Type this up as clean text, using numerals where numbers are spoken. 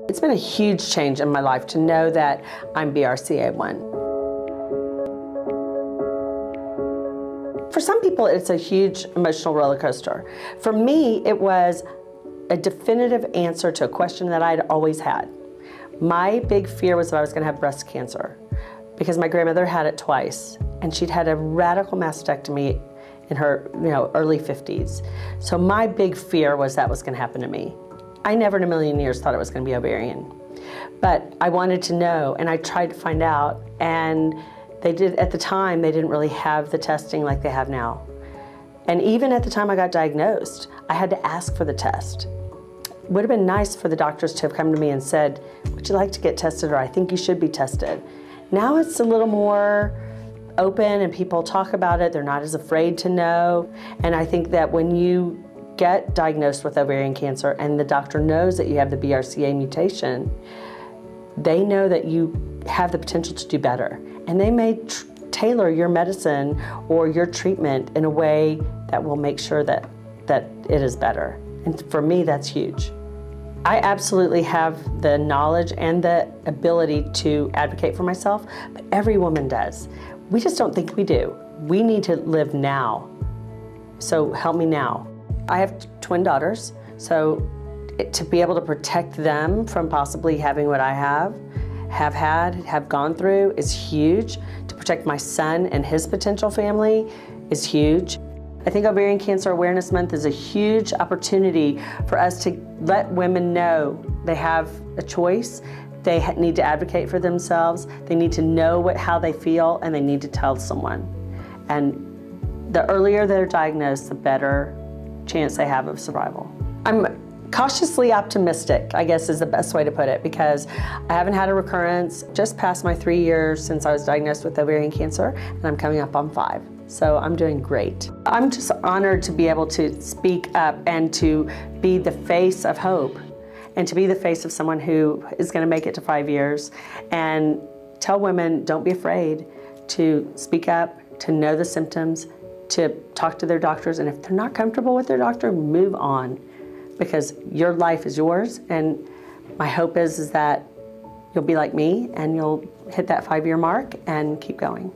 It's been a huge change in my life to know that I'm BRCA1. For some people, it's a huge emotional roller coaster. For me, it was a definitive answer to a question that I'd always had. My big fear was that I was going to have breast cancer because my grandmother had it twice, and she'd had a radical mastectomy in her early 50s. So my big fear was that was going to happen to me. I never in a million years thought it was going to be ovarian. But I wanted to know, and I tried to find out, and at the time, they didn't really have the testing like they have now. And even at the time I got diagnosed, I had to ask for the test. It would have been nice for the doctors to have come to me and said, would you like to get tested, or I think you should be tested. Now it's a little more open and people talk about it. They're not as afraid to know. And I think that when you get diagnosed with ovarian cancer and the doctor knows that you have the BRCA mutation, they know that you have the potential to do better. And they may tailor your medicine or your treatment in a way that will make sure that it is better. And for me, that's huge. I absolutely have the knowledge and the ability to advocate for myself, but every woman does. We just don't think we do. We need to live now. So help me now. I have twin daughters, so to be able to protect them from possibly having what I have had, have gone through is huge. To protect my son and his potential family is huge. I think Ovarian Cancer Awareness Month is a huge opportunity for us to let women know they have a choice. They need to advocate for themselves. They need to know how they feel, and they need to tell someone. And the earlier they're diagnosed, the better chance they have of survival. I'm cautiously optimistic, I guess is the best way to put it, because I haven't had a recurrence. Just past my 3 years since I was diagnosed with ovarian cancer, and I'm coming up on 5. So I'm doing great. I'm just honored to be able to speak up and to be the face of hope, and to be the face of someone who is going to make it to 5 years, and tell women, don't be afraid to speak up, to know the symptoms, to talk to their doctors, and if they're not comfortable with their doctor, move on, because your life is yours. And my hope is that you'll be like me and you'll hit that 5-year mark and keep going.